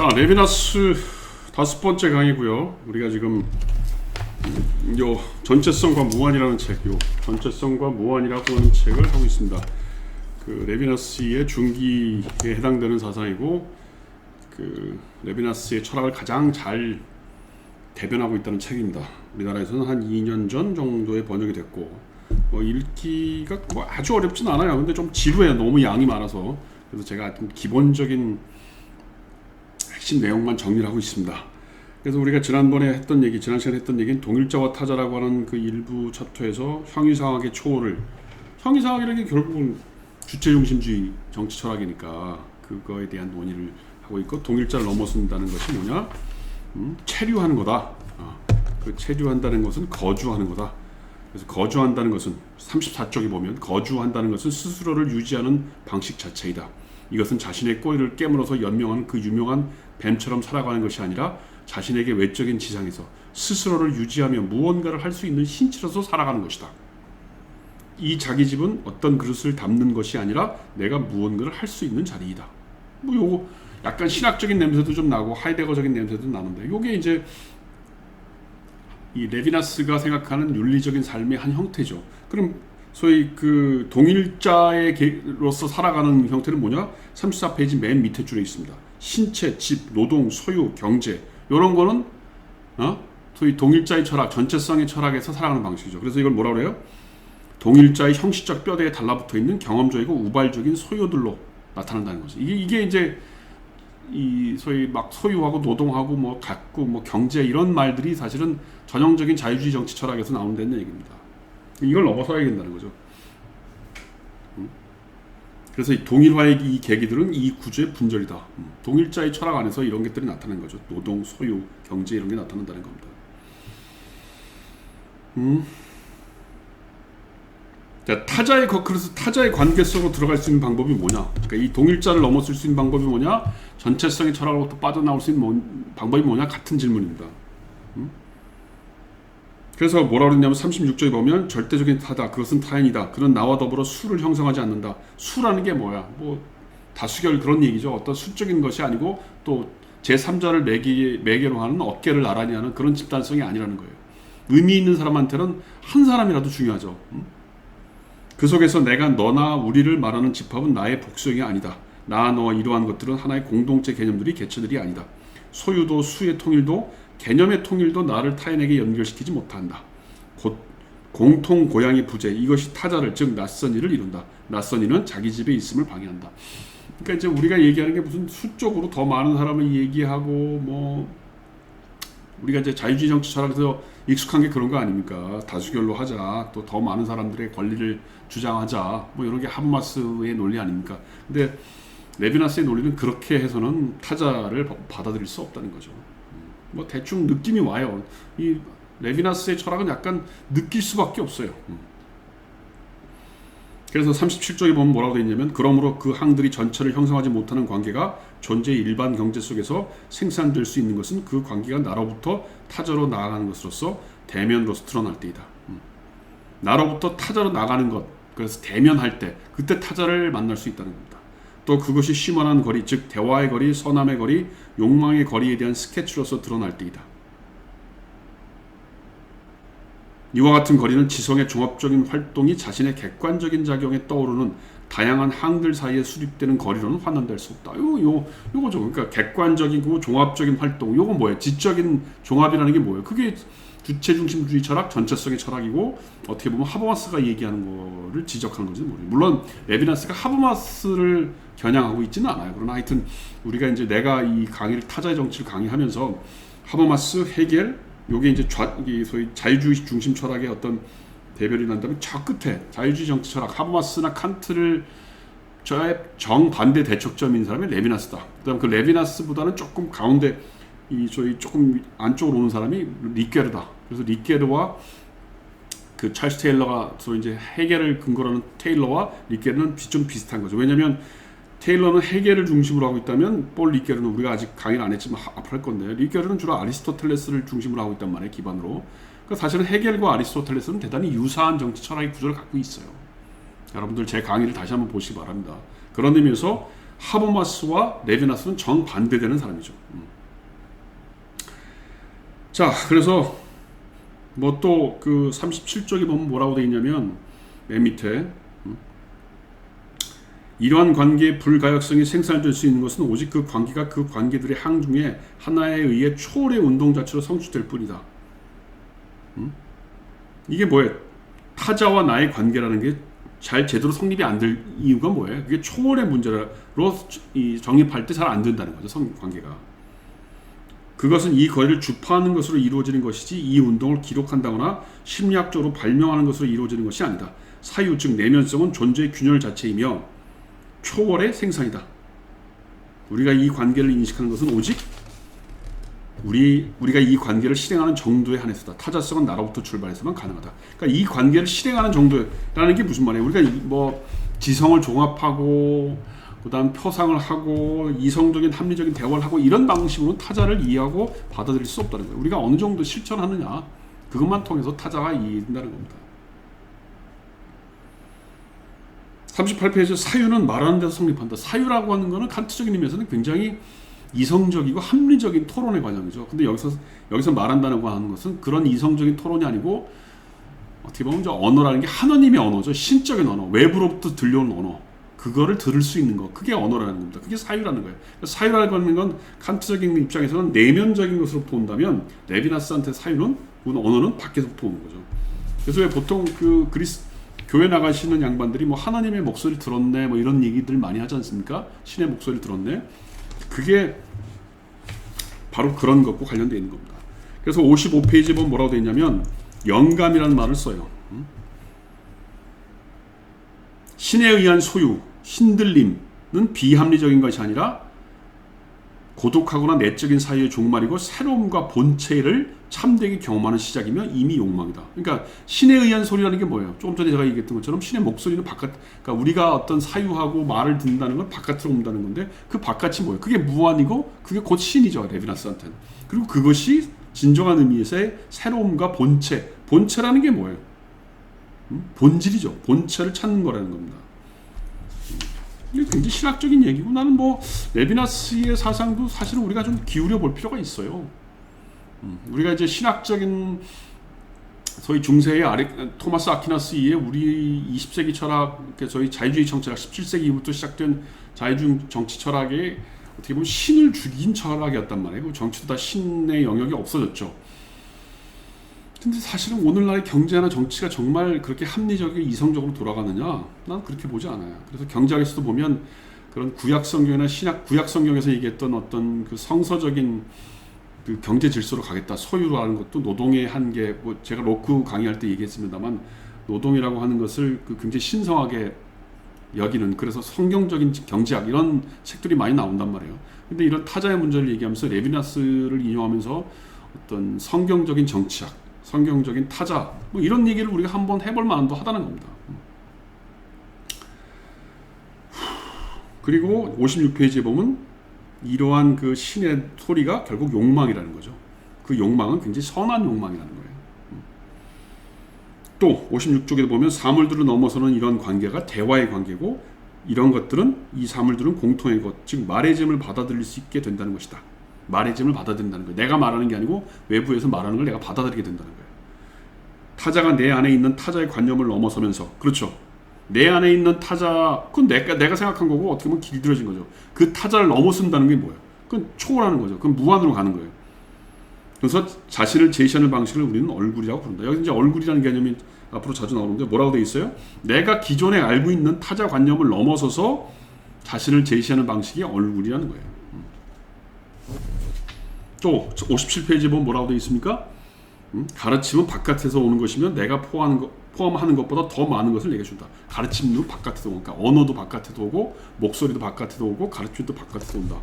자, 레비나스 5번째 강의고요. 우리가 지금 요 전체성과 무한이라는 책, 요 전체성과 무한이라고 하는 책을 하고 있습니다. 그 레비나스의 중기에 해당되는 사상이고, 그 레비나스의 철학을 가장 잘 대변하고 있다는 책입니다. 우리나라에서는 한 2년 전 정도에 번역이 됐고, 읽기가 아주 어렵진 않아요. 근데 좀 지루해요. 너무 양이 많아서. 그래서 제가 좀 기본적인 핵심 내용만 정리를 하고 있습니다. 그래서 우리가 지난 시간에 했던 얘기는 동일자와 타자라고 하는 그 일부 챕터에서 형이상학의 초월을, 형이상학이라는 게 결국은 주체중심주의 정치 철학이니까 그거에 대한 논의를 하고 있고, 동일자를 넘어선다는 것이 뭐냐? 체류하는 거다. 그 체류한다는 것은 거주하는 거다. 그래서 거주한다는 것은 34쪽에 보면 거주한다는 것은 스스로를 유지하는 방식 자체이다. 이것은 자신의 꼬리를 깨물어서 연명하는 그 유명한 뱀처럼 살아가는 것이 아니라 자신에게 외적인 지상에서 스스로를 유지하며 무언가를 할 수 있는 신체로서 살아가는 것이다. 이 자기 집은 어떤 그릇을 담는 것이 아니라 내가 무언가를 할 수 있는 자리이다. 요거 약간 신학적인 냄새도 좀 나고 하이데거적인 냄새도 나는데, 요게 이제 이 레비나스가 생각하는 윤리적인 삶의 한 형태죠. 그럼 소위 그 동일자로서 살아가는 형태는 뭐냐? 34페이지 맨 밑에 줄에 있습니다. 신체, 집, 노동, 소유, 경제, 이런 거는 소위 동일자의 철학, 전체성의 철학에서 살아가는 방식이죠. 그래서 이걸 뭐라고 그래요? 동일자의 형식적 뼈대에 달라붙어 있는 경험적이고 우발적인 소유들로 나타난다는 거죠. 이게 이제 이 소위 막 소유하고 노동하고 뭐 갖고 뭐 경제 이런 말들이 사실은 전형적인 자유주의 정치 철학에서 나온다는 얘기입니다. 이걸 넘어서야 된다는 거죠. 그래서 이 동일화의 이 계기들은 이 구조의 분절이다. 동일자의 철학 안에서 이런 것들이 나타나는 거죠. 노동, 소유, 경제 이런 게 나타난다는 겁니다. 자, 그래서 타자의 관계 속으로 들어갈 수 있는 방법이 뭐냐? 그러니까 이 동일자를 넘어설 수 있는 방법이 뭐냐? 전체성의 철학으로부터 빠져나올 수 있는 방법이 뭐냐? 같은 질문입니다. 그래서 뭐라고 그랬냐면 36쪽에 보면 절대적인 타다, 그것은 타인이다. 그는 나와 더불어 수를 형성하지 않는다. 수라는 게 뭐야? 뭐 다수결 그런 얘기죠. 어떤 수적인 것이 아니고 또 제3자를 매개로 하는 어깨를 나란히 하는 그런 집단성이 아니라는 거예요. 의미 있는 사람한테는 한 사람이라도 중요하죠. 그 속에서 내가 너나 우리를 말하는 집합은 나의 복수형이 아니다. 나, 너와 이러한 것들은 하나의 공동체 개념들이 개체들이 아니다. 소유도 수의 통일도 개념의 통일도 나를 타인에게 연결시키지 못한다. 곧 공통 고양이 부재, 이것이 타자를, 즉 낯선 이를 이룬다. 낯선 이는 자기 집에 있음을 방해한다. 그러니까 이제 우리가 얘기하는 게 무슨 수적으로 더 많은 사람을 얘기하고 뭐 우리가 이제 자유주의 정치 철학에서 익숙한 게 그런 거 아닙니까? 다수결로 하자, 또 더 많은 사람들의 권리를 주장하자, 뭐 이런 게 하버마스의 논리 아닙니까? 근데 레비나스의 논리는 그렇게 해서는 타자를 받아들일 수 없다는 거죠. 뭐 대충 느낌이 와요. 이 레비나스의 철학은 약간 느낄 수밖에 없어요. 그래서 37쪽에 보면 뭐라고 되어 있냐면, 그러므로 그 항들이 전체를 형성하지 못하는 관계가 존재의 일반 경제 속에서 생산될 수 있는 것은 그 관계가 나로부터 타자로 나아가는 것으로서 대면으로서 드러날 때이다. 나로부터 타자로 나가는 것, 그래서 대면할 때 그때 타자를 만날 수 있다는 겁니다. 또 그것이 쉬만한 거리, 즉 대화의 거리, 선함의 거리, 욕망의 거리에 대한 스케치로서 드러날 때이다. 이와 같은 거리는 지성의 종합적인 활동이 자신의 객관적인 작용에 떠오르는 다양한 항들 사이에 수립되는 거리로는 환원될 수 없다. 요거죠. 그러니까 객관적이고 종합적인 활동. 요거 뭐예요? 지적인 종합이라는 게 뭐예요? 그게 주체중심주의 철학, 전체성의 철학이고, 어떻게 보면 하버마스가 얘기하는 거를 지적한 거지 모르겠어요. 물론 레비나스가 하버마스를 겨냥하고 있지는 않아요. 그러나 하여튼 우리가 이제 내가 이 강의를 타자의 정치를 강의하면서 하버마스, 헤겔, 요게 이제 소위 자유주의 중심 철학의 어떤 대별이 난다면 저 끝에 자유주의 정치 철학, 하버마스나 칸트를 저의 정반대 대척점인 사람이 레비나스다. 그다음 그 레비나스보다는 조금 가운데 이 저희 조금 안쪽으로 오는 사람이 리케르다. 그래서 리케르와 그 찰스 테일러가 소위 이제 헤겔을 근거로 하는 테일러와 리케르는 좀 비슷한 거죠. 왜냐하면 테일러는 헤겔을 중심으로 하고 있다면 폴 리케르는 우리가 아직 강의를 안 했지만 앞으로 할 건데, 리케르는 주로 아리스토텔레스를 중심으로 하고 있단 말이에요. 기반으로. 그러니까 사실은 헤겔과 아리스토텔레스는 대단히 유사한 정치 철학의 구조를 갖고 있어요. 여러분들 제 강의를 다시 한번 보시기 바랍니다. 그런 의미에서 하버마스와 레비나스는 정반대되는 사람이죠. 자, 그래서 뭐 또 그 37쪽에 보면 뭐라고 되어 있냐면 맨 밑에 이러한 관계의 불가역성이 생산될 수 있는 것은 오직 그 관계가 그 관계들의 항 중에 하나에 의해 초월의 운동 자체로 성취될 뿐이다. 이게 뭐예요? 타자와 나의 관계라는 게 잘 제대로 성립이 안 될 이유가 뭐예요? 그게 초월의 문제로 정립할 때 잘 안 된다는 거죠. 관계가. 그것은 이 거리를 주파하는 것으로 이루어지는 것이지 이 운동을 기록한다거나 심리학적으로 발명하는 것으로 이루어지는 것이 아니다. 사유 즉 내면성은 존재의 균열 자체이며 초월의 생산이다. 우리가 이 관계를 인식하는 것은 오직 우리가 이 관계를 실행하는 정도에 한해서다. 타자성은 나로부터 출발해서만 가능하다. 그러니까 이 관계를 실행하는 정도라는 게 무슨 말이에요? 우리가 뭐 지성을 종합하고 그다음 표상을 하고 이성적인 합리적인 대화를 하고 이런 방식으로 타자를 이해하고 받아들일 수 없다는 거예요. 우리가 어느 정도 실천하느냐 그것만 통해서 타자가 이해된다는 겁니다. 38페이지 사유는 말하는 데서 성립한다. 사유라고 하는 것은 칸트적인 의미에서는 굉장히 이성적이고 합리적인 토론의 과정이죠. 근데 여기서 말한다고 하는 것은 그런 이성적인 토론이 아니고 어떻게 보면 언어라는 게 하나님의 언어죠. 신적인 언어, 외부로부터 들려오는 언어. 그거를 들을 수 있는 거. 그게 언어라는 겁니다. 그게 사유라는 거예요. 사유라고 하는 건 칸트적인 입장에서는 내면적인 것으로부터 온다면 레비나스한테 사유는 언어는 밖에서부터 오는 거죠. 그래서 왜 보통 그 교회 나가시는 양반들이 뭐 하나님의 목소리 들었네 뭐 이런 얘기들 많이 하지 않습니까? 신의 목소리 들었네. 그게 바로 그런 것과 관련되어 있는 겁니다. 그래서 55페이지에 보면 뭐라고 되어 있냐면 영감이라는 말을 써요. 신에 의한 소유, 신들림은 비합리적인 것이 아니라 고독하거나 내적인 사유의 종말이고 새로움과 본체를 참되게 경험하는 시작이며 이미 욕망이다. 그러니까 신에 의한 소리라는 게 뭐예요? 조금 전에 제가 얘기했던 것처럼 신의 목소리는 그러니까 우리가 어떤 사유하고 말을 듣는다는 건 바깥으로 온다는 건데 그 바깥이 뭐예요? 그게 무한이고 그게 곧 신이죠. 레비나스한테는. 그리고 그것이 진정한 의미에서의 새로움과 본체라는 게 뭐예요? 본질이죠. 본체를 찾는 거라는 겁니다. 이게 굉장히 신학적인 얘기고 나는 뭐 레비나스의 사상도 사실은 우리가 좀 기울여 볼 필요가 있어요. 우리가 이제 신학적인 소위 중세의 토마스 아퀴나스 이후에 우리 20세기 철학, 저희 자유주의 정치학 17세기 이후부터 시작된 자유주의 정치 철학이 어떻게 보면 신을 죽인 철학이었단 말이에요. 정치도 다 신의 영역이 없어졌죠. 근데 사실은 오늘날의 경제나 정치가 정말 그렇게 합리적이고 이성적으로 돌아가느냐? 난 그렇게 보지 않아요. 그래서 경제학에서도 보면 그런 구약 성경이나 구약 성경에서 얘기했던 어떤 그 성서적인 그 경제 질서로 가겠다. 소유라는 것도 노동의 한계, 뭐 제가 로크 강의할 때 얘기했습니다만 노동이라고 하는 것을 그 굉장히 신성하게 여기는, 그래서 성경적인 경제학 이런 책들이 많이 나온단 말이에요. 근데 이런 타자의 문제를 얘기하면서 레비나스를 인용하면서 어떤 성경적인 정치학, 성경적인 타자 뭐 이런 얘기를 우리가 한번 해볼 만도 하다는 겁니다. 그리고 56페이지에 보면 이러한 그 신의 소리가 결국 욕망이라는 거죠. 그 욕망은 굉장히 선한 욕망이라는 거예요. 또 56쪽에 보면 사물들을 넘어서는 이런 관계가 대화의 관계고 이런 것들은 이 사물들은 공통의 것, 즉 말의 짐을 받아들일 수 있게 된다는 것이다. 말의 짐을 받아들인다는 거예요. 내가 말하는 게 아니고 외부에서 말하는 걸 내가 받아들이게 된다는 거예요. 타자가 내 안에 있는 타자의 관념을 넘어서면서, 그렇죠. 내 안에 있는 타자, 그건 내가 생각한 거고 어떻게 보면 길들여진 거죠. 그 타자를 넘어선다는 게 뭐예요? 그건 초월하는 거죠. 그건 무한으로 가는 거예요. 그래서 자신을 제시하는 방식을 우리는 얼굴이라고 부른다. 여기 이제 얼굴이라는 개념이 앞으로 자주 나오는데 뭐라고 되어 있어요? 내가 기존에 알고 있는 타자 관념을 넘어서서 자신을 제시하는 방식이 얼굴이라는 거예요. 또 57페이지에 보면 뭐라고 되어 있습니까? 가르침은 바깥에서 오는 것이면 내가 포함하는 것보다 더 많은 것을 내게 준다. 가르침도 바깥에서 오고, 그러니까 언어도 바깥에서 오고 목소리도 바깥에서 오고 가르침도 바깥에서 온다.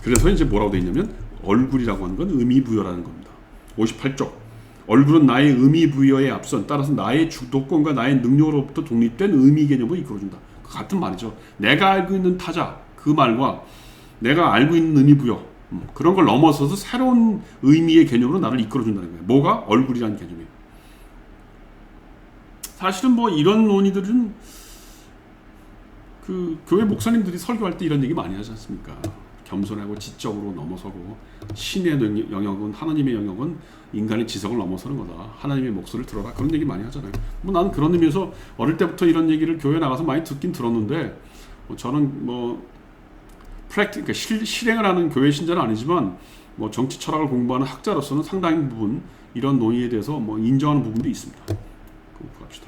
그래서 이제 뭐라고 되어 있냐면 얼굴이라고 하는 건 의미부여라는 겁니다. 58쪽 얼굴은 나의 의미부여에 앞선, 따라서 나의 주도권과 나의 능력으로부터 독립된 의미 개념을 이끌어준다. 같은 말이죠. 내가 알고 있는 타자, 그 말과 내가 알고 있는 의미부여, 그런 걸 넘어서서 새로운 의미의 개념으로 나를 이끌어준다는 거예요. 뭐가? 얼굴이라는 개념이에요. 사실은 뭐 이런 논의들은 그 교회 목사님들이 설교할 때 이런 얘기 많이 하지 않습니까? 겸손하고 지적으로 넘어서고 신의 영역은 하나님의 영역은 인간의 지성을 넘어서는 거다. 하나님의 목소리를 들어라. 그런 얘기 많이 하잖아요. 뭐 나는 그런 의미에서 어릴 때부터 이런 얘기를 교회 나가서 많이 듣긴 들었는데 저는 그러니까 실행을 하는 교회 신자는 아니지만 정치 철학을 공부하는 학자로서는 상당히 부분 이런 논의에 대해서 인정하는 부분도 있습니다. 갑시다.